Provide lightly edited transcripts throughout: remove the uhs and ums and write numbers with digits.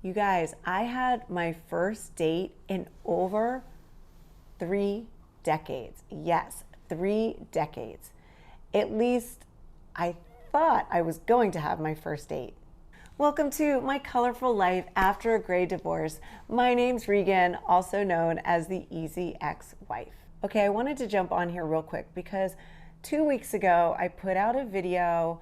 You guys, I had my first date in over 3 decades. Yes, 3 decades. At least I thought I was going to have my first date. Welcome to my colorful life after a gray divorce. My name's Regan, also known as the Easy Ex-Wife. Okay, I wanted to jump on here real quick because 2 weeks ago I put out a video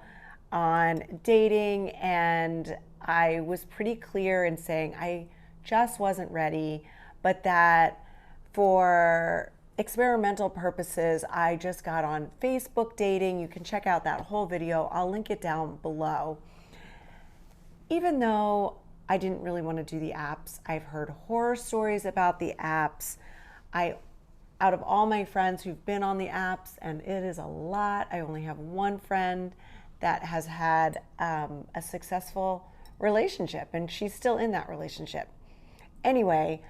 on dating and I was pretty clear in saying I just wasn't ready, but that for experimental purposes, I just got on Facebook dating. You can check out that whole video. I'll link it down below. Even though I didn't really want to do the apps, I've heard horror stories about the apps. Out of all my friends who've been on the apps, and it is a lot, I only have one friend that has had a successful relationship, and she's still in that relationship. Anyway,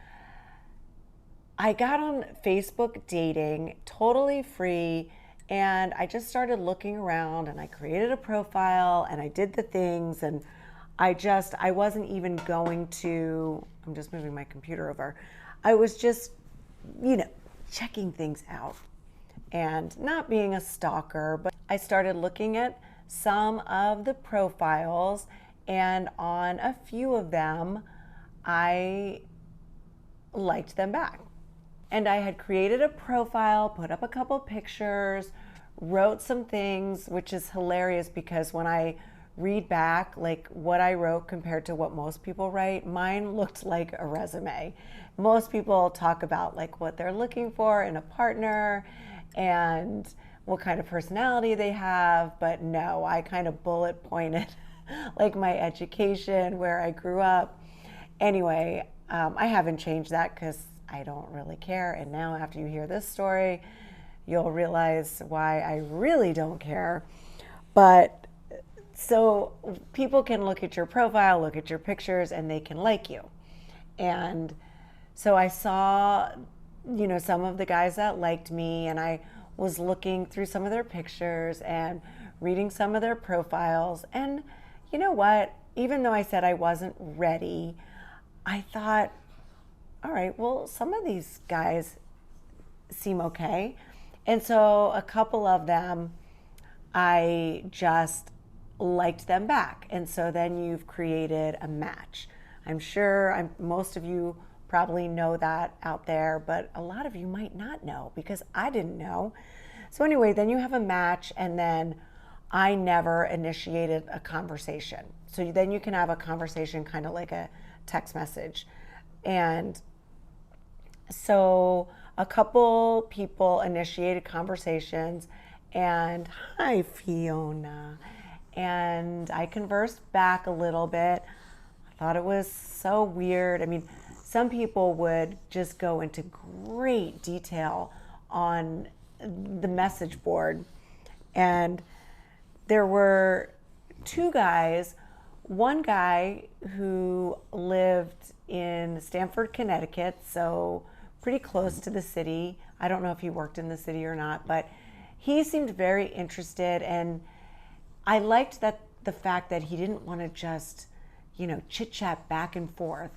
I got on Facebook dating totally free, and I just started looking around and I created a profile and I did the things, and I wasn't even going to, I'm just moving my computer over. I was just, checking things out and not being a stalker, but I started looking at some of the profiles, and on a few of them, I liked them back. And I had created a profile, put up a couple pictures, wrote some things, which is hilarious because when I read back like what I wrote compared to what most people write, mine looked like a resume. Most people talk about like what they're looking for in a partner and what kind of personality they have, but no, I kind of bullet pointed like my education, where I grew up. Anyway, I haven't changed that because I don't really care. And now after you hear this story, you'll realize why I really don't care. But so people can look at your profile, look at your pictures, and they can like you. And so I saw, some of the guys that liked me, and I was looking through some of their pictures and reading some of their profiles. And you know what? Even though I said I wasn't ready, I thought, all right, well, some of these guys seem okay. And so a couple of them, I just liked them back. And so then you've created a match. I'm sure most of you probably know that out there, but a lot of you might not know because I didn't know. So anyway, then you have a match, and then I never initiated a conversation. So then you can have a conversation kind of like a text message. And so a couple people initiated conversations, and hi, Fiona. And I conversed back a little bit. I thought it was so weird. I mean, some people would just go into great detail on the message board. And there were two guys. One guy who lived in Stamford, Connecticut, so pretty close to the city. I don't know if he worked in the city or not, but he seemed very interested, and I liked the fact that he didn't want to just, chit-chat back and forth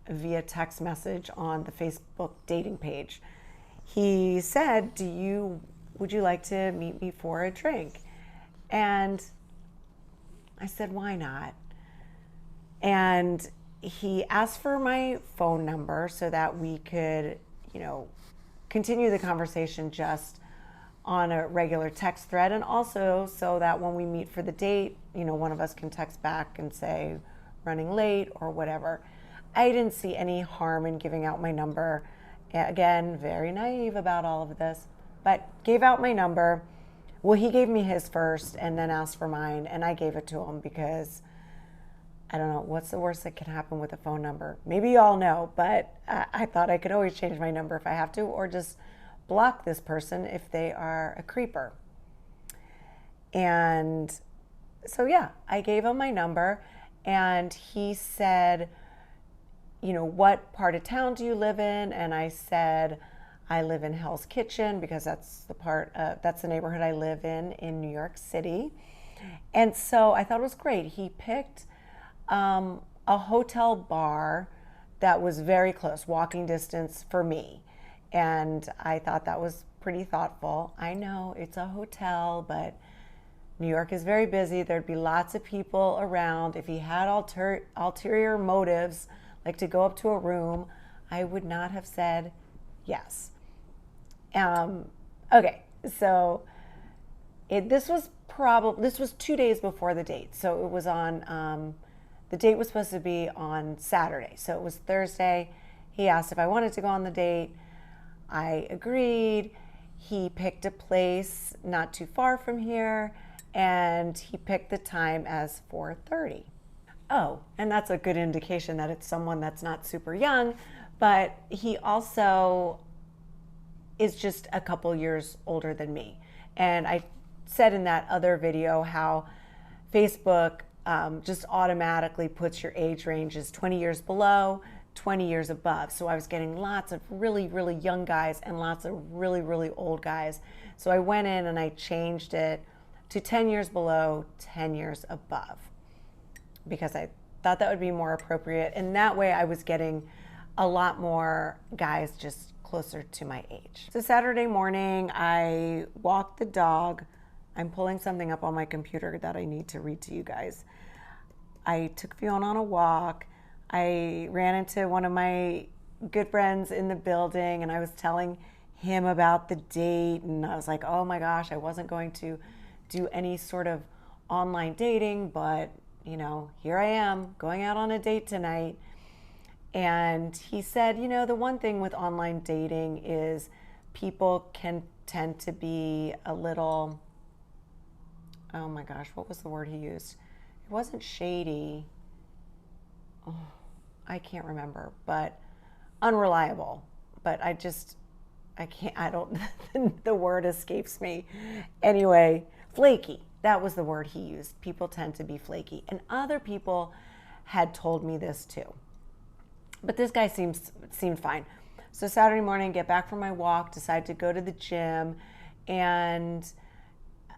via text message on the Facebook dating page. He said, would you like to meet me for a drink? And I said, why not? And he asked for my phone number so that we could, continue the conversation just on a regular text thread, and also so that when we meet for the date, one of us can text back and say running late or whatever. I didn't see any harm in giving out my number. Again, very naive about all of this, but gave out my number. Well, he gave me his first and then asked for mine, and I gave it to him because I don't know, what's the worst that can happen with a phone number? Maybe you all know, but I thought I could always change my number if I have to, or just block this person if they are a creeper. And so yeah, I gave him my number, and he said, what part of town do you live in? And I said, I live in Hell's Kitchen, because that's the neighborhood I live in New York City. And so I thought it was great. He picked a hotel bar that was very close, walking distance for me. And I thought that was pretty thoughtful. I know it's a hotel, but New York is very busy. There'd be lots of people around. If he had ulterior motives, like to go up to a room, I would not have said yes. Okay, so this was 2 days before the date. So it was on, the date was supposed to be on Saturday. So it was Thursday. He asked if I wanted to go on the date. I agreed. He picked a place not too far from here, and he picked the time as 4:30. Oh, and that's a good indication that it's someone that's not super young, but he also is just a couple years older than me. And I said in that other video how Facebook just automatically puts your age range as 20 years below, 20 years above. So I was getting lots of really, really young guys and lots of really, really old guys. So I went in and I changed it to 10 years below, 10 years above, because I thought that would be more appropriate. And that way I was getting a lot more guys just closer to my age. So Saturday morning, I walked the dog. I'm pulling something up on my computer that I need to read to you guys. I took Fiona on a walk. I ran into one of my good friends in the building, and I was telling him about the date, and I was like, oh my gosh, I wasn't going to do any sort of online dating, but you know, here I am going out on a date tonight. And he said, you know, the one thing with online dating is people can tend to be a little, oh my gosh, what was the word he used? It wasn't shady. Oh, I can't remember, but unreliable. But I don't, the word escapes me. Anyway, flaky. That was the word he used. People tend to be flaky. And other people had told me this too. But this guy seemed fine. So Saturday morning, get back from my walk, decide to go to the gym. And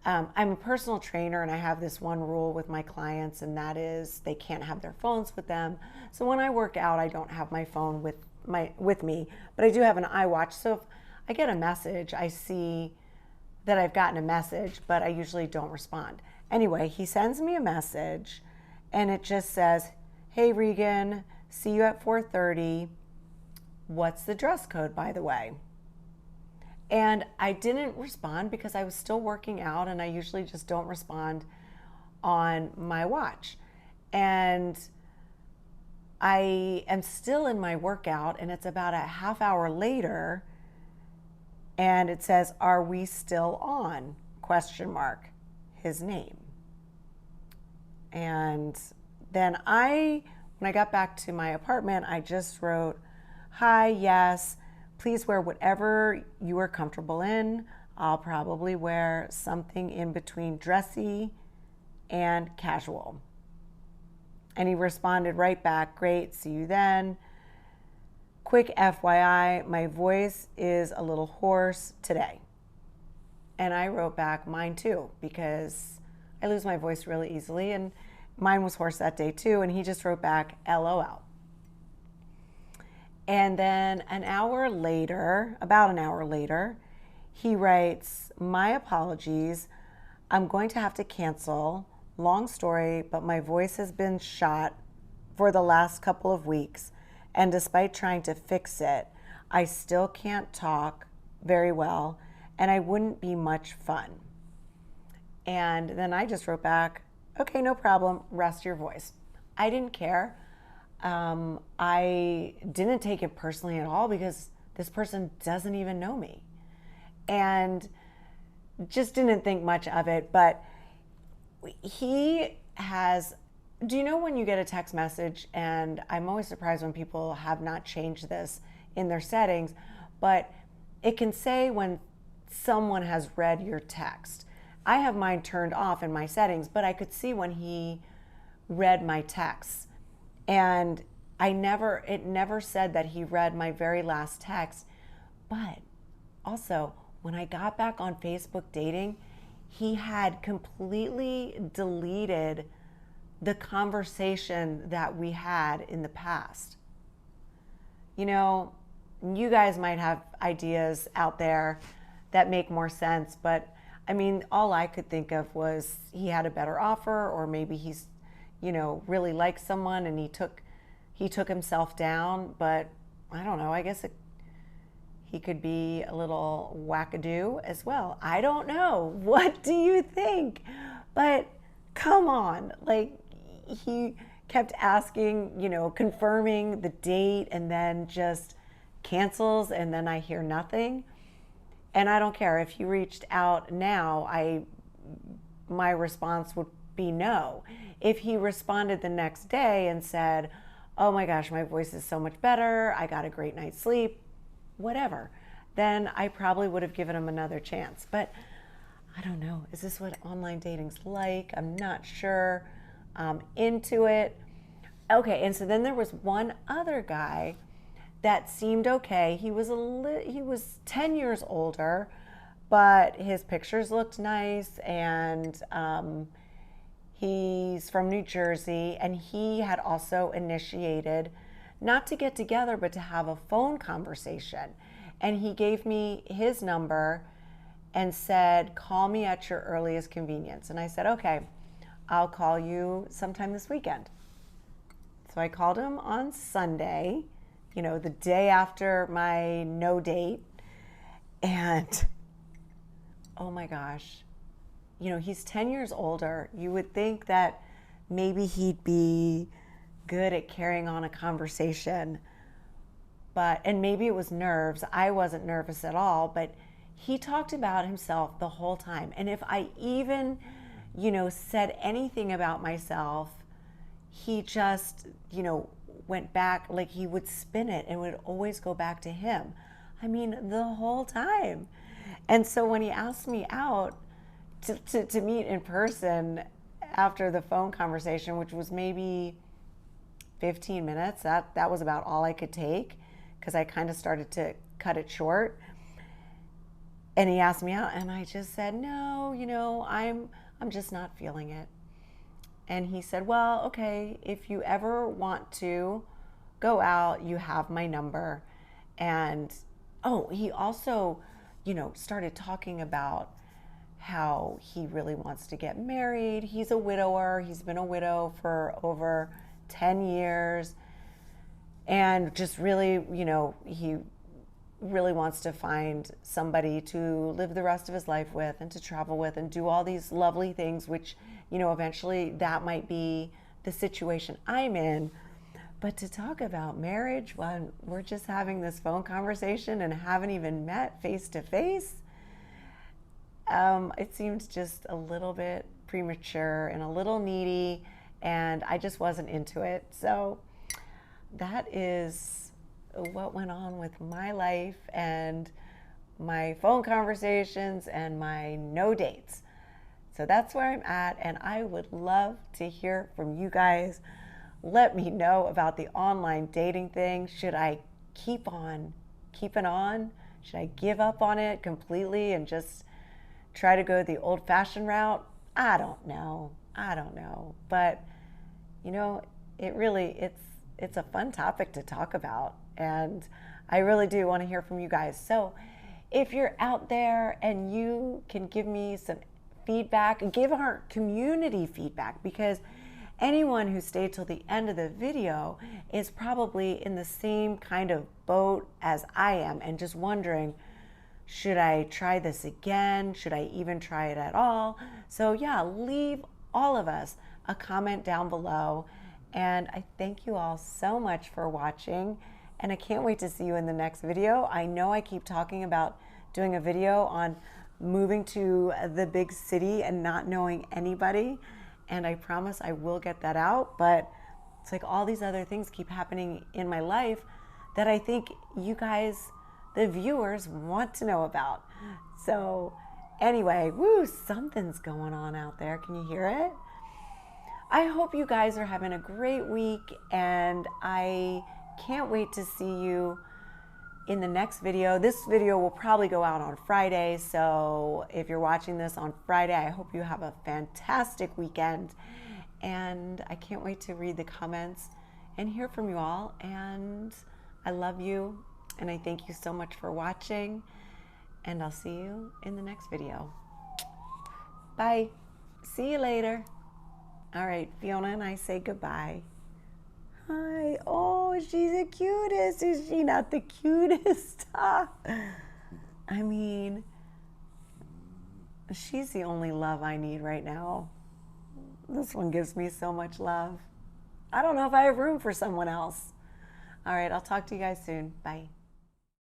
I'm a personal trainer, and I have this one rule with my clients, and that is they can't have their phones with them. So when I work out, I don't have my phone with me, but I do have an iWatch. So if I get a message, I see that I've gotten a message, but I usually don't respond. Anyway, he sends me a message, and it just says, hey, Regan, see you at 4:30. What's the dress code, by the way? And I didn't respond because I was still working out, and I usually just don't respond on my watch. And I am still in my workout, and it's about a half hour later, and it says, are we still on? ? His name. And then when I got back to my apartment, I just wrote, hi, yes, please wear whatever you are comfortable in. I'll probably wear something in between dressy and casual. And he responded right back, great, see you then. Quick FYI, my voice is a little hoarse today. And I wrote back, mine too, because I lose my voice really easily, and mine was hoarse that day too. And he just wrote back, LOL. And then about an hour later, he writes, my apologies, I'm going to have to cancel. Long story, but my voice has been shot for the last couple of weeks, and despite trying to fix it, I still can't talk very well, and I wouldn't be much fun. And then I just wrote back, okay, no problem, rest your voice. I didn't care. I didn't take it personally at all because this person doesn't even know me, and just didn't think much of it. But he has, do you know when you get a text message, and I'm always surprised when people have not changed this in their settings, but it can say when someone has read your text. I have mine turned off in my settings, but I could see when he read my texts. And it never said that he read my very last text. But also, when I got back on Facebook dating, he had completely deleted the conversation that we had in the past. You know, you guys might have ideas out there that make more sense, but I mean, all I could think of was he had a better offer, or maybe he's, you know, really likes someone and he took himself down. But I don't know, I guess he could be a little wackadoo as well. I don't know. What do you think? But come on, like, he kept asking, you know, confirming the date, and then just cancels, and then I hear nothing. And I don't care if he reached out now, my response would be no. If he responded the next day and said, oh my gosh, my voice is so much better, I got a great night's sleep, whatever, then I probably would have given him another chance. But I don't know, is this what online dating's like? I'm not sure. I'm into it. Okay, and so then there was one other guy that seemed okay. He was 10 years older, but his pictures looked nice, and he's from New Jersey, and he had also initiated not to get together, but to have a phone conversation. And he gave me his number and said, call me at your earliest convenience. And I said, okay, I'll call you sometime this weekend. So I called him on Sunday, you know, the day after my no date. And oh my gosh, you know, he's 10 years older. You would think that maybe he'd be good at carrying on a conversation, and maybe it was nerves. I wasn't nervous at all, but he talked about himself the whole time. And if I even, you know, said anything about myself, he just, you know, went back, like he would spin it and would always go back to him. I mean, the whole time. And so when he asked me out to meet in person after the phone conversation, which was maybe 15 minutes, that was about all I could take, because I kind of started to cut it short. And he asked me out, and I just said, no, you know, I'm just not feeling it. And he said, well, okay, if you ever want to go out, you have my number. And oh, he also, you know, started talking about how he really wants to get married. He's a widower. He's been a widow for over 10 years. And just really, you know, he really wants to find somebody to live the rest of his life with and to travel with and do all these lovely things, which, you know, eventually that might be the situation I'm in. But to talk about marriage when we're just having this phone conversation and haven't even met face to face, it seemed just a little bit premature and a little needy, and I just wasn't into it. So that is what went on with my life and my phone conversations and my no dates. So that's where I'm at, and I would love to hear from you guys. Let me know about the online dating thing. Should I keep on keeping on? Should I give up on it completely and just try to go the old-fashioned route? I don't know. But, you know, it's a fun topic to talk about, and I really do want to hear from you guys. So if you're out there and you can give me some feedback, give our community feedback, because anyone who stayed till the end of the video is probably in the same kind of boat as I am and just wondering, should I try this again? Should I even try it at all? So yeah, leave all of us a comment down below. And I thank you all so much for watching, and I can't wait to see you in the next video. I know I keep talking about doing a video on moving to the big city and not knowing anybody, and I promise I will get that out, but it's like all these other things keep happening in my life that I think you guys, the viewers, want to know about. So anyway, woo, something's going on out there. Can you hear it? I hope you guys are having a great week, and I can't wait to see you in the next video. This video will probably go out on Friday, so if you're watching this on Friday, I hope you have a fantastic weekend, And I can't wait to read the comments and hear from you all. And I love you, and I thank you so much for watching. And I'll see you in the next video. Bye. See you later. All right, Fiona and I say goodbye. Hi. Oh, she's the cutest. Is she not the cutest? I mean, she's the only love I need right now. This one gives me so much love. I don't know if I have room for someone else. All right, I'll talk to you guys soon. Bye.